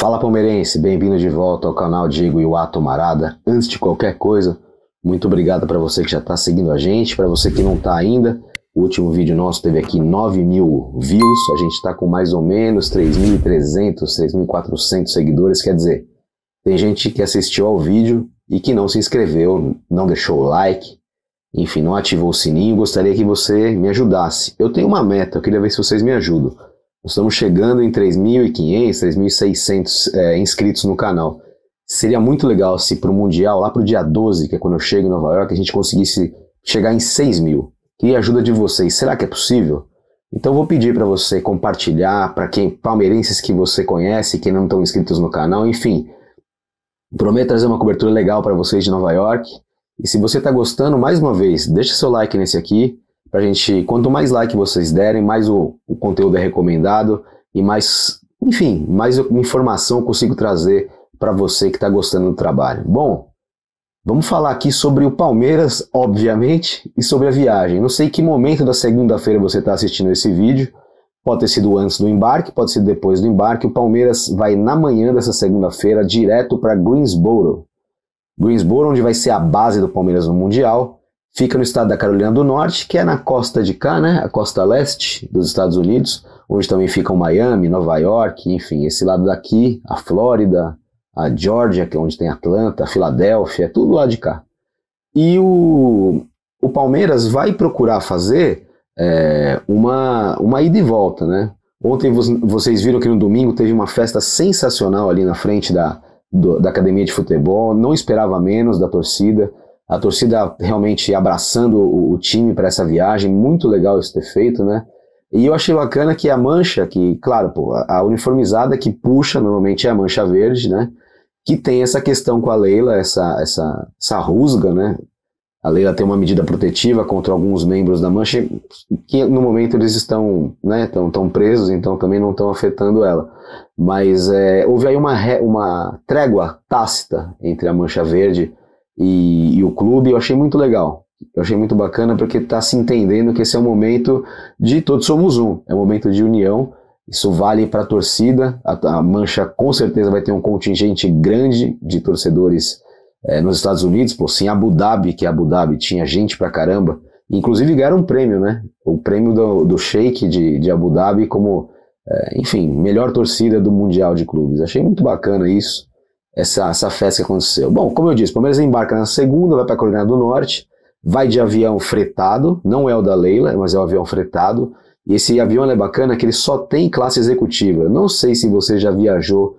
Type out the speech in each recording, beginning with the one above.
Fala palmeirense, bem-vindo de volta ao canal Diego Iwato Marada. Antes de qualquer coisa, muito obrigado para você que já está seguindo a gente, para você que não está ainda. O último vídeo nosso teve aqui 9.000 views, a gente está com mais ou menos 3.300, 3.400 seguidores, quer dizer, tem gente que assistiu ao vídeo e que não se inscreveu, não deixou o like, enfim, não ativou o sininho. Gostaria que você me ajudasse. Eu tenho uma meta, eu queria ver se vocês me ajudam. Nós estamos chegando em 3.500, 3.600 inscritos no canal. Seria muito legal se para o Mundial, lá para o dia 12, que é quando eu chego em Nova York, a gente conseguisse chegar em 6.000. Queria a ajuda de vocês. Será que é possível? Então eu vou pedir para você compartilhar, para quem palmeirenses que você conhece, que não estão inscritos no canal, enfim. Prometo trazer uma cobertura legal para vocês de Nova York. E se você está gostando, mais uma vez, deixa seu like nesse aqui. Pra gente, quanto mais like vocês derem, mais o conteúdo é recomendado e mais, enfim, mais informação eu consigo trazer para você que está gostando do trabalho. Bom, vamos falar aqui sobre o Palmeiras, obviamente, e sobre a viagem. Não sei que momento da segunda-feira você está assistindo esse vídeo, pode ter sido antes do embarque, pode ser depois do embarque. O Palmeiras vai na manhã dessa segunda-feira direto para Greensboro. Greensboro, onde vai ser a base do Palmeiras no Mundial. Fica no estado da Carolina do Norte, que é na costa de cá, né? A costa leste dos Estados Unidos, onde também ficam Miami, Nova York, enfim, esse lado daqui, a Flórida, a Georgia, que é onde tem Atlanta, a Filadélfia, tudo lá de cá. E o Palmeiras vai procurar fazer uma ida e volta, né? Ontem vocês viram que no domingo teve uma festa sensacional ali na frente da academia de futebol, não esperava menos da torcida. A torcida realmente abraçando o time para essa viagem, muito legal isso ter feito, né? E eu achei bacana que a mancha, que, claro, pô, a uniformizada que puxa normalmente é a mancha verde, né? Que tem essa questão com a Leila, essa rusga, né? A Leila tem uma medida protetiva contra alguns membros da mancha, que no momento eles estão, né, tão presos, então também não estão afetando ela. Mas houve aí uma trégua tácita entre a mancha verde e o clube. Eu achei muito legal, eu achei muito bacana, porque está se entendendo que esse é um momento de todos somos um, é um momento de união. Isso vale para a torcida, a mancha com certeza vai ter um contingente grande de torcedores nos Estados Unidos. Pô, sim, Abu Dhabi, que Abu Dhabi tinha gente pra caramba, inclusive ganharam um prêmio, né, o prêmio do Sheik de Abu Dhabi como, enfim, melhor torcida do Mundial de Clubes. Achei muito bacana isso. Essa festa que aconteceu. Bom, como eu disse, o Palmeiras embarca na segunda, vai para a Carolina do Norte, vai de avião fretado, não é o da Leila, mas é o avião fretado, e esse avião é bacana que ele só tem classe executiva. Não sei se você já viajou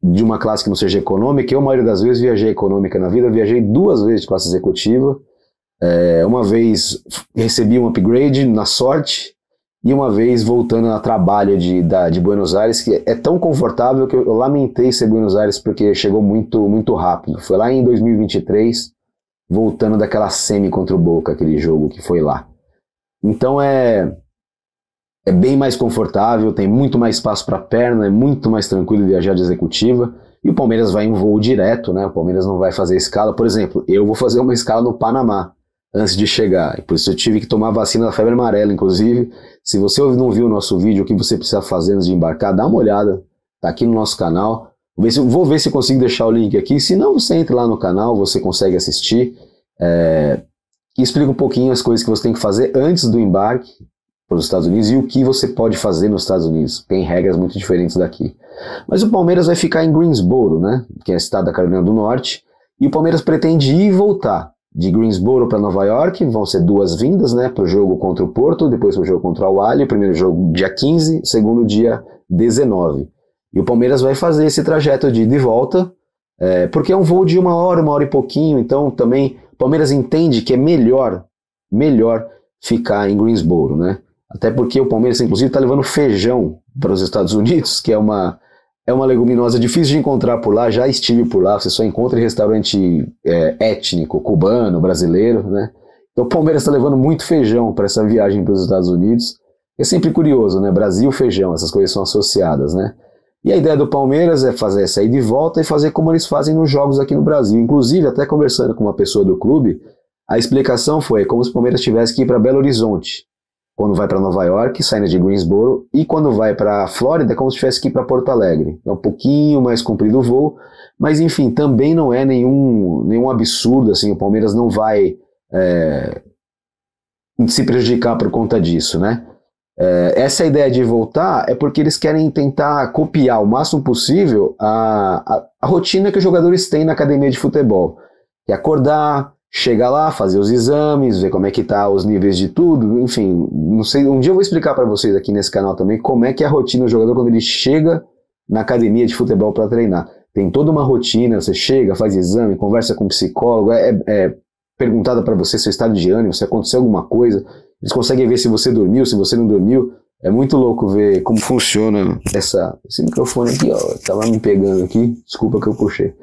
de uma classe que não seja econômica. Eu, a maioria das vezes, viajei econômica na vida, viajei 2 vezes de classe executiva, uma vez recebi um upgrade na sorte, e uma vez voltando a trabalho de Buenos Aires, que é tão confortável que eu lamentei ser Buenos Aires, porque chegou muito, muito rápido. Foi lá em 2023, voltando daquela semi contra o Boca, aquele jogo que foi lá. Então é bem mais confortável, tem muito mais espaço para perna, é muito mais tranquilo viajar de executiva. E o Palmeiras vai em voo direto, né? O Palmeiras não vai fazer escala. Por exemplo, eu vou fazer uma escala no Panamá antes de chegar, e por isso eu tive que tomar vacina da febre amarela, inclusive. Se você não viu o nosso vídeo, o que você precisa fazer antes de embarcar, dá uma olhada, tá aqui no nosso canal. Vou ver se consigo deixar o link aqui. Se não, você entra lá no canal, você consegue assistir, e explica um pouquinho as coisas que você tem que fazer antes do embarque para os Estados Unidos e o que você pode fazer nos Estados Unidos. Tem regras muito diferentes daqui. Mas o Palmeiras vai ficar em Greensboro, né, que é o estado da Carolina do Norte, e o Palmeiras pretende ir e voltar de Greensboro para Nova York. Vão ser 2 vindas, né, para o jogo contra o Porto, depois para o jogo contra o Al. O primeiro jogo dia 15, segundo dia 19. E o Palmeiras vai fazer esse trajeto de ida e volta, porque é um voo de 1 hora, 1 hora e pouquinho, então também o Palmeiras entende que é melhor ficar em Greensboro, né? Até porque o Palmeiras, inclusive, está levando feijão para os Estados Unidos, que é uma leguminosa difícil de encontrar por lá. Já estive por lá, você só encontra em restaurante étnico, cubano, brasileiro, né? Então o Palmeiras está levando muito feijão para essa viagem para os Estados Unidos. É sempre curioso, né? Brasil, feijão, essas coisas são associadas, né? E a ideia do Palmeiras é fazer essa ida e volta e fazer como eles fazem nos jogos aqui no Brasil. Inclusive, até conversando com uma pessoa do clube, a explicação foi como se o Palmeiras tivesse que ir para Belo Horizonte, quando vai para Nova York, saindo de Greensboro, e quando vai para Flórida é como se tivesse que ir para Porto Alegre. É um pouquinho mais comprido o voo, mas enfim, também não é nenhum absurdo, assim, o Palmeiras não vai se prejudicar por conta disso, né? Essa ideia de voltar é porque eles querem tentar copiar o máximo possível a rotina que os jogadores têm na academia de futebol. Que é acordar, chegar lá, fazer os exames, ver como é que tá os níveis de tudo, enfim, não sei, um dia eu vou explicar para vocês aqui nesse canal também como é que é a rotina do jogador quando ele chega na academia de futebol para treinar. Tem toda uma rotina, você chega, faz exame, conversa com o psicólogo, perguntada para você seu estado de ânimo, se aconteceu alguma coisa, eles conseguem ver se você dormiu, se você não dormiu. É muito louco ver como funciona esse microfone aqui, ó, tava me pegando aqui, desculpa que eu puxei.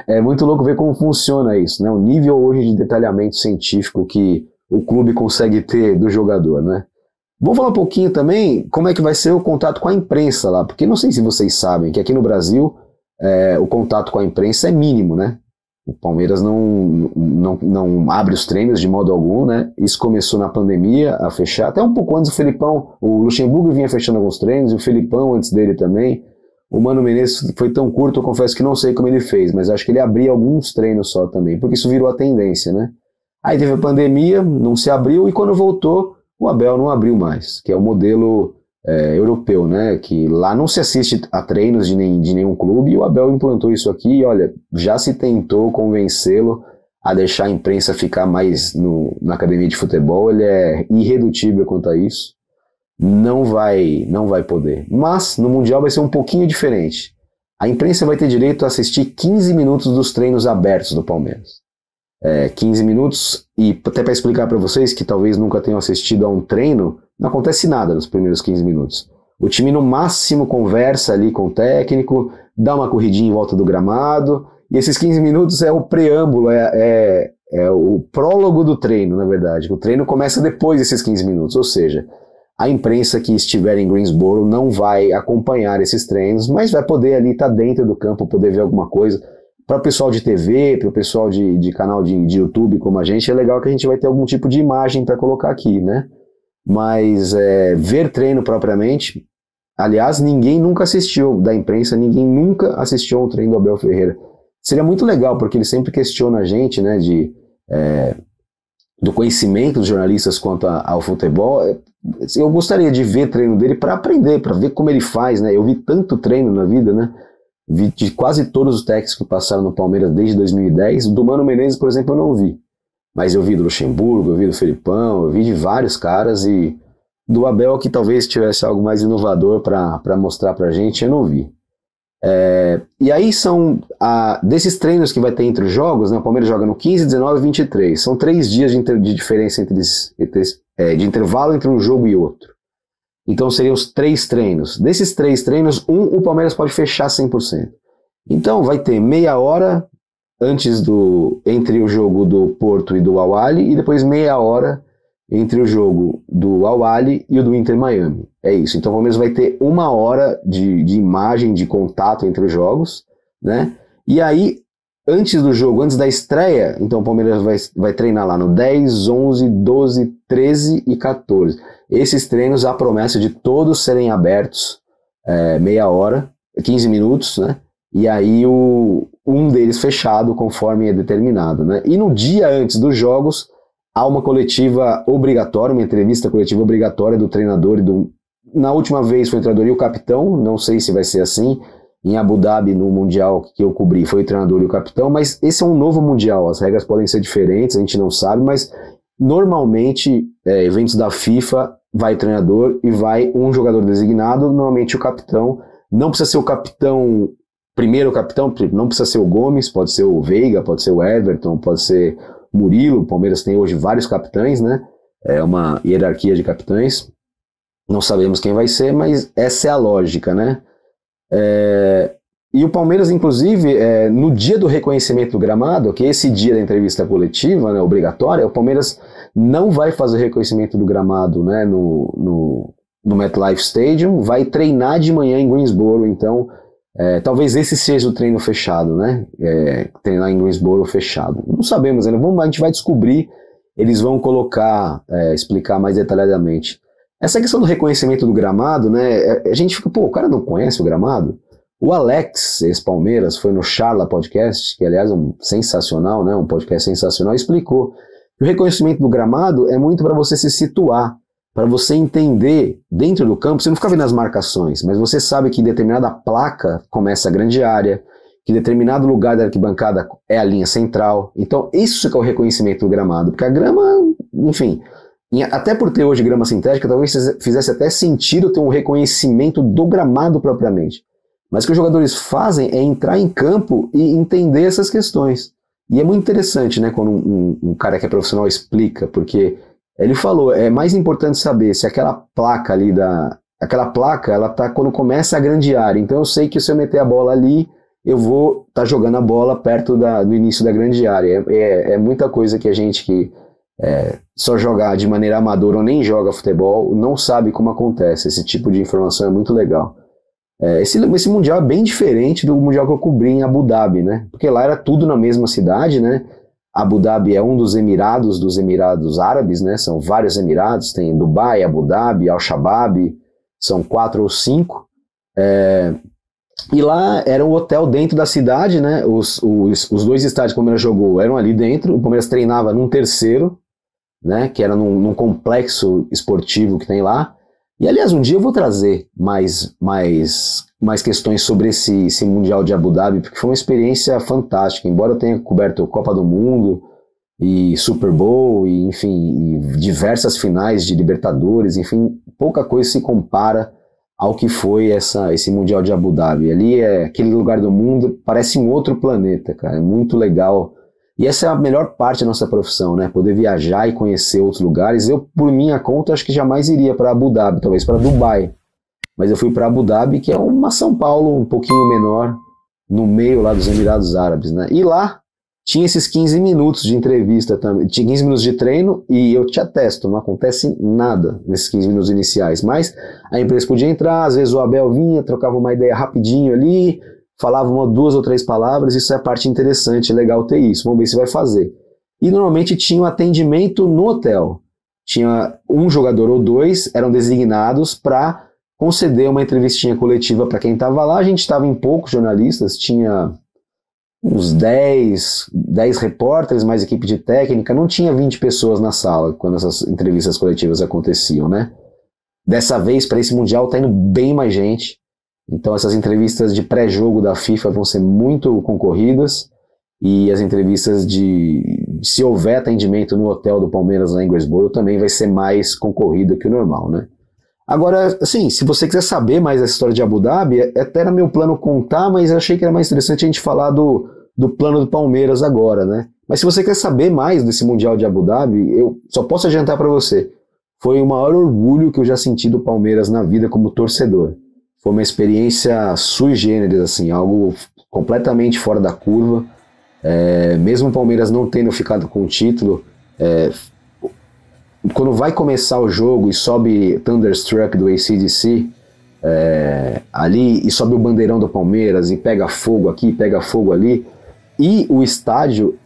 É muito louco ver como funciona isso, né? O nível hoje de detalhamento científico que o clube consegue ter do jogador, né? Vamos falar um pouquinho também como é que vai ser o contato com a imprensa lá, porque não sei se vocês sabem que aqui no Brasil o contato com a imprensa é mínimo, né? O Palmeiras não abre os treinos de modo algum, né? Isso começou na pandemia a fechar, até um pouco antes o Luxemburgo vinha fechando alguns treinos, e o Felipão antes dele também. O Mano Menezes foi tão curto, eu confesso que não sei como ele fez, mas acho que ele abria alguns treinos só também, porque isso virou a tendência, né? Aí teve a pandemia, não se abriu, e quando voltou, o Abel não abriu mais, que é o modelo europeu, né? Que lá não se assiste a treinos de nenhum clube, e o Abel implantou isso aqui, e olha, já se tentou convencê-lo a deixar a imprensa ficar mais na academia de futebol, ele é irredutível quanto a isso, não vai poder. Mas no Mundial vai ser um pouquinho diferente. A imprensa vai ter direito a assistir 15 minutos dos treinos abertos do Palmeiras. 15 minutos, e até para explicar para vocês que talvez nunca tenham assistido a um treino, não acontece nada nos primeiros 15 minutos. O time no máximo conversa ali com o técnico, dá uma corridinha em volta do gramado, e esses 15 minutos é o preâmbulo, é o prólogo do treino, na verdade. O treino começa depois desses 15 minutos, ou seja, a imprensa que estiver em Greensboro não vai acompanhar esses treinos, mas vai poder ali estar dentro do campo, poder ver alguma coisa. Para o pessoal de TV, para o pessoal de canal de YouTube como a gente, é legal que a gente vai ter algum tipo de imagem para colocar aqui, né? Mas ver treino propriamente, aliás, ninguém nunca assistiu da imprensa, ninguém nunca assistiu a um treino do Abel Ferreira. Seria muito legal, porque ele sempre questiona a gente, né, do conhecimento dos jornalistas quanto ao futebol. Eu gostaria de ver treino dele para aprender, para ver como ele faz, né? Eu vi tanto treino na vida, né? Vi de quase todos os técnicos que passaram no Palmeiras desde 2010. Do Mano Menezes, por exemplo, eu não vi. Mas eu vi do Luxemburgo, eu vi do Felipão, eu vi de vários caras, e do Abel, que talvez tivesse algo mais inovador para mostrar pra gente, eu não vi. E aí desses treinos que vai ter entre os jogos, né, o Palmeiras joga no 15, 19 e 23. São 3 dias de diferença de intervalo entre um jogo e outro. Então seriam os 3 treinos. Desses 3 treinos, o Palmeiras pode fechar 100%. Então vai ter meia hora entre o jogo do Porto e do Al-Ahly, e depois meia hora entre o jogo do Al-Ahly e o do Inter Miami. É isso. Então o Palmeiras vai ter 1 hora de imagem, de contato entre os jogos, né? E aí, antes do jogo, antes da estreia, então o Palmeiras vai treinar lá no 10, 11, 12, 13 e 14. Esses treinos, a promessa de todos serem abertos meia hora, 15 minutos, né? E aí um deles fechado conforme é determinado, né? E no dia antes dos jogos, há uma coletiva obrigatória, uma entrevista coletiva obrigatória do treinador na última vez foi o treinador e o capitão, não sei se vai ser assim. Em Abu Dhabi, no Mundial que eu cobri, foi o treinador e o capitão, mas esse é um novo Mundial, as regras podem ser diferentes, a gente não sabe, mas normalmente, eventos da FIFA, vai o treinador e vai um jogador designado, normalmente o capitão. Não precisa ser o capitão, primeiro capitão, não precisa ser o Gomes, pode ser o Veiga, pode ser o Everton, pode ser o Murilo. O Palmeiras tem hoje vários capitães, né? É uma hierarquia de capitães. Não sabemos quem vai ser, mas essa é a lógica, né? E o Palmeiras, inclusive, no dia do reconhecimento do gramado, que é esse dia da entrevista coletiva, né, obrigatória, o Palmeiras não vai fazer o reconhecimento do gramado, né, no MetLife Stadium, vai treinar de manhã em Greensboro. Então talvez esse seja o treino fechado, né, treinar em Greensboro fechado. Não sabemos, né? A gente vai descobrir, eles vão colocar, explicar mais detalhadamente. Essa questão do reconhecimento do gramado, né? A gente fica, pô, o cara não conhece o gramado? O Alex, ex-Palmeiras, foi no Charla Podcast, que aliás é um sensacional, né? Um podcast sensacional, explicou que o reconhecimento do gramado é muito para você se situar, para você entender dentro do campo, você não fica vendo as marcações, mas você sabe que em determinada placa começa a grande área, que determinado lugar da arquibancada é a linha central. Então, isso que é o reconhecimento do gramado, porque a grama, enfim, até por ter hoje grama sintética, talvez fizesse até sentido ter um reconhecimento do gramado propriamente. Mas o que os jogadores fazem é entrar em campo e entender essas questões. E é muito interessante, né, quando um cara que é profissional explica, porque ele falou, é mais importante saber se aquela placa ali aquela placa, ela tá quando começa a grande área. Então eu sei que se eu meter a bola ali, eu vou estar jogando a bola perto do início da grande área. É muita coisa que a gente que só jogar de maneira amadora ou nem joga futebol não sabe como acontece. Esse tipo de informação é muito legal. Esse Mundial é bem diferente do Mundial que eu cobri em Abu Dhabi, né? Porque lá era tudo na mesma cidade, né? Abu Dhabi é um dos Emirados Árabes, né? São vários Emirados, tem Dubai, Abu Dhabi, Al-Shabaab, são 4 ou 5. E lá era um hotel dentro da cidade, né? Os 2 estádios que o Palmeiras jogou eram ali dentro, o Palmeiras treinava num terceiro, né? Que era num complexo esportivo que tem lá. E, aliás, um dia eu vou trazer mais questões sobre esse Mundial de Abu Dhabi, porque foi uma experiência fantástica. Embora eu tenha coberto Copa do Mundo e Super Bowl, e, enfim, e diversas finais de Libertadores, enfim, pouca coisa se compara ao que foi esse Mundial de Abu Dhabi. Ali é aquele lugar do mundo, parece um outro planeta, cara. É muito legal. E essa é a melhor parte da nossa profissão, né? Poder viajar e conhecer outros lugares. Eu, por minha conta, acho que jamais iria para Abu Dhabi, talvez para Dubai. Mas eu fui para Abu Dhabi, que é uma São Paulo um pouquinho menor, no meio lá dos Emirados Árabes, né? E lá tinha esses 15 minutos de entrevista também, tinha 15 minutos de treino, e eu te atesto, não acontece nada nesses 15 minutos iniciais. Mas a empresa podia entrar, às vezes o Abel vinha, trocava uma ideia rapidinho ali, falava 1, 2 ou 3 palavras, isso é a parte interessante, legal ter isso, vamos ver se vai fazer. E normalmente tinha um atendimento no hotel, tinha um jogador ou 2, eram designados para conceder uma entrevistinha coletiva para quem estava lá. A gente estava em poucos jornalistas, tinha uns 10 repórteres, mais equipe de técnica, não tinha 20 pessoas na sala quando essas entrevistas coletivas aconteciam, né? Dessa vez, para esse Mundial, está indo bem mais gente. Então essas entrevistas de pré-jogo da FIFA vão ser muito concorridas, e as entrevistas se houver atendimento no hotel do Palmeiras lá em Greensboro também vai ser mais concorrida que o normal, né? Agora, assim, se você quiser saber mais dessa história de Abu Dhabi, até era meu plano contar, mas eu achei que era mais interessante a gente falar do plano do Palmeiras agora, né? Mas se você quer saber mais desse Mundial de Abu Dhabi, eu só posso adiantar para você, foi o maior orgulho que eu já senti do Palmeiras na vida como torcedor. Foi uma experiência sui generis, assim, algo completamente fora da curva. Mesmo o Palmeiras não tendo ficado com o título, quando vai começar o jogo e sobe Thunderstruck do AC/DC ali, e sobe o bandeirão do Palmeiras e pega fogo aqui, pega fogo ali, e o estádio,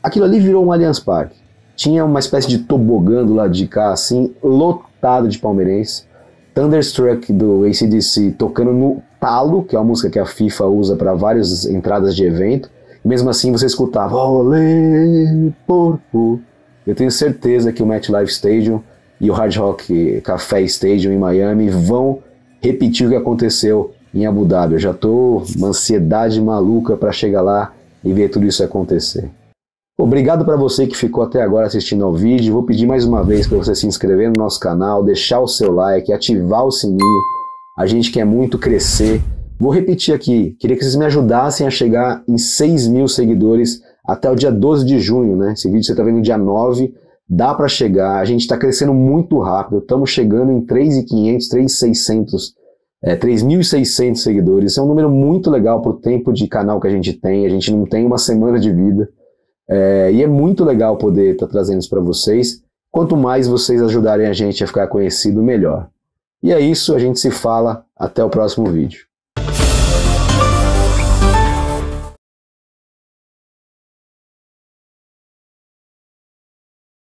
aquilo ali virou um Allianz Parque. Tinha uma espécie de tobogã do lado de cá, assim, lotado de palmeirense. Thunderstruck do AC/DC tocando no talo, que é uma música que a FIFA usa para várias entradas de evento, e mesmo assim você escutava olê, porco. Eu tenho certeza que o MetLife Stadium e o Hard Rock Café Stadium em Miami vão repetir o que aconteceu em Abu Dhabi. Eu já estou uma ansiedade maluca para chegar lá e ver tudo isso acontecer. Obrigado para você que ficou até agora assistindo ao vídeo. Vou pedir mais uma vez para você se inscrever no nosso canal, deixar o seu like, ativar o sininho. A gente quer muito crescer. Vou repetir aqui, queria que vocês me ajudassem a chegar em 6.000 seguidores até o dia 12 de junho, né? Esse vídeo você está vendo no dia 9, dá para chegar. A gente está crescendo muito rápido, estamos chegando em 3.500, 3.600 seguidores. Isso é um número muito legal para o tempo de canal que a gente não tem uma semana de vida. E é muito legal poder estar trazendo isso para vocês. Quanto mais vocês ajudarem a gente a ficar conhecido, melhor. E é isso, a gente se fala, até o próximo vídeo.